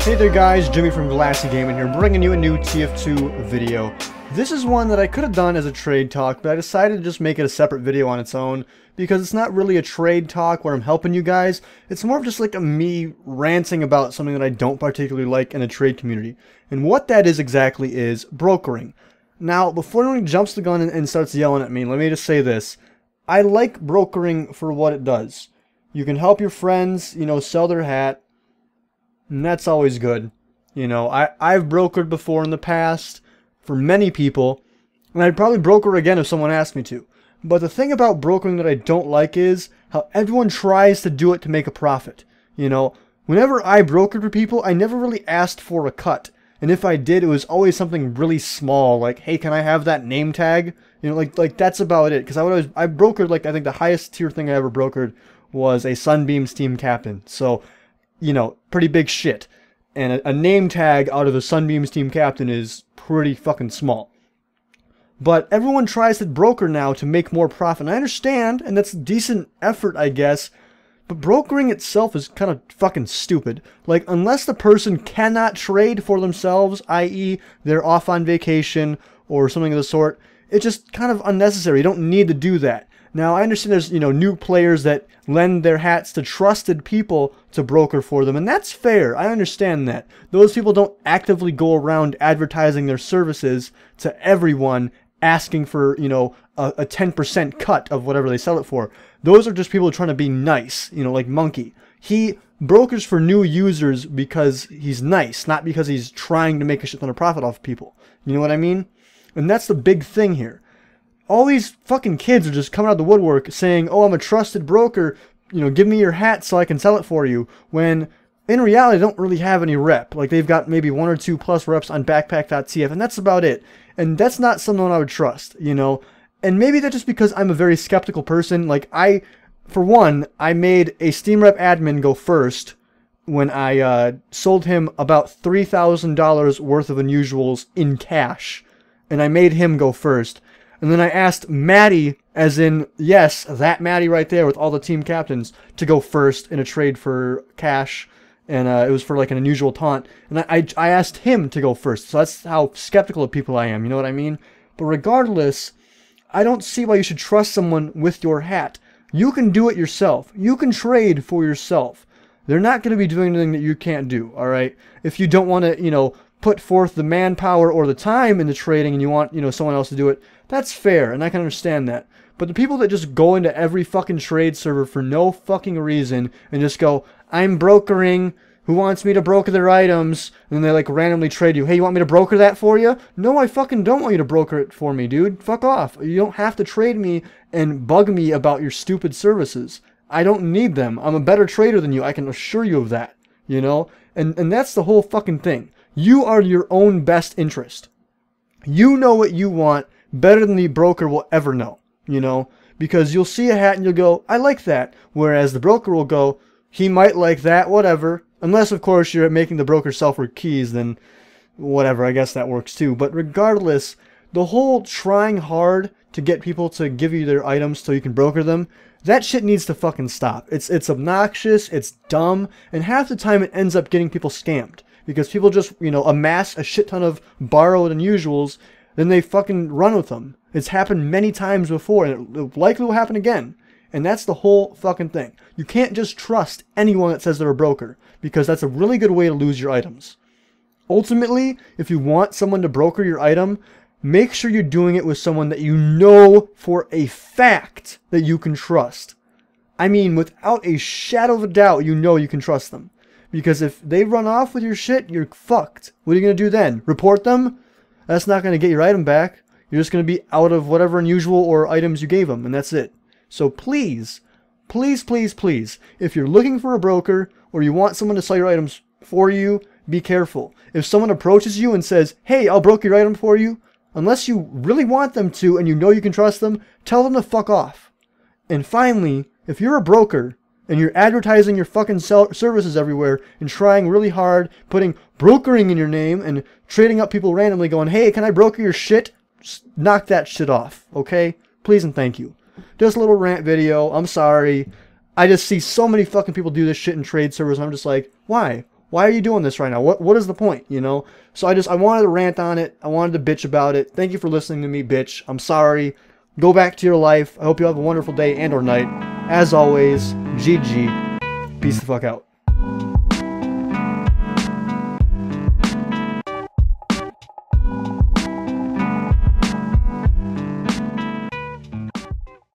Hey there guys, Jimmy from Glassy Gaming here, bringing you a new TF2 video. This is one that I could have done as a trade talk, but I decided to just make it a separate video on its own, because it's not really a trade talk where I'm helping you guys. It's more of just like me ranting about something that I don't particularly like in a trade community. And what that is exactly is brokering. Now, before anyone jumps the gun and starts yelling at me, let me just say this. I like brokering for what it does. You can help your friends, sell their hat. And that's always good. I've brokered before in the past for many people, and I'd probably broker again if someone asked me to. But the thing about brokering that I don't like is how everyone tries to do it to make a profit. Whenever I brokered for people, I never really asked for a cut. And if I did, it was always something really small, like, hey, can I have that name tag? Like that's about it. Because I brokered, I think the highest tier thing I ever brokered was a Sunbeams team captain. So, pretty big shit. And a name tag out of the Sunbeams team captain is pretty fucking small. But everyone tries to broker now to make more profit. And I understand, and that's decent effort, I guess. But brokering itself is kind of fucking stupid. Unless the person cannot trade for themselves, i.e. they're off on vacation or something of the sort, it's just kind of unnecessary. You don't need to do that. Now, I understand there's, new players that lend their hats to trusted people to broker for them, and that's fair. I understand that. Those people don't actively go around advertising their services to everyone asking for, a 10% cut of whatever they sell it for. Those are just people trying to be nice, like Monkey. He brokers for new users because he's nice, not because he's trying to make a shit ton of profit off people. You know what I mean? And that's the big thing here. All these fucking kids are just coming out of the woodwork saying, oh, I'm a trusted broker, give me your hat so I can sell it for you, when in reality they don't really have any rep. They've got maybe 1 or 2 plus reps on backpack.tf, and that's about it. And that's not someone I would trust, And maybe that's just because I'm a very skeptical person. For one, I made a Steam Rep admin go first when I sold him about $3,000 worth of unusuals in cash. And I made him go first. And then I asked Maddie, as in, yes, that Maddie right there with all the team captains, to go first in a trade for cash. And it was for an unusual taunt. And I asked him to go first. So that's how skeptical of people I am, you know what I mean? But regardless, I don't see why you should trust someone with your hat. You can do it yourself. You can trade for yourself. They're not going to be doing anything that you can't do, alright? If you don't want to, put forth the manpower or the time into trading and you want, someone else to do it, that's fair, and I can understand that. But the people that just go into every fucking trade server for no fucking reason and just go, I'm brokering, who wants me to broker their items, and then they randomly trade you, hey, you want me to broker that for you? No, I fucking don't want you to broker it for me, dude. Fuck off. You don't have to trade me and bug me about your stupid services. I don't need them. I'm a better trader than you. I can assure you of that, And that's the whole fucking thing. You are your own best interest. You know what you want better than the broker will ever know, because you'll see a hat and you'll go, I like that. Whereas the broker will go, he might like that, whatever. Unless, of course, you're making the broker sell for keys, then whatever, I guess that works too. But regardless, the whole trying hard to get people to give you their items so you can broker them, that shit needs to fucking stop. It's obnoxious, it's dumb, and half the time it ends up getting people scammed. Because people just, amass a shit ton of borrowed unusuals, then they fucking run with them. It's happened many times before, and it likely will happen again. And that's the whole fucking thing. You can't just trust anyone that says they're a broker, because that's a really good way to lose your items. Ultimately, if you want someone to broker your item, make sure you're doing it with someone that you know for a fact that you can trust. I mean, without a shadow of a doubt, you can trust them. Because if they run off with your shit, you're fucked. What are you going to do then? Report them? That's not going to get your item back. You're just going to be out of whatever unusual or items you gave them, and that's it. So please, please, please, please, if you're looking for a broker or you want someone to sell your items for you, be careful. If someone approaches you and says, hey, I'll broker your item for you, unless you really want them to and you can trust them, tell them to fuck off. And finally, if you're a broker, and you're advertising your fucking services everywhere and trying really hard, putting brokering in your name and trading up people randomly going, hey, can I broker your shit? Just knock that shit off, okay? Please and thank you. Just a little rant video. I'm sorry. I just see so many fucking people do this shit in trade servers, and I'm just like, why? Why are you doing this right now? What is the point, you know? So I wanted to rant on it. I wanted to bitch about it. Thank you for listening to me, bitch. I'm sorry. Go back to your life. I hope you have a wonderful day and or night. As always, GG. Peace the fuck out.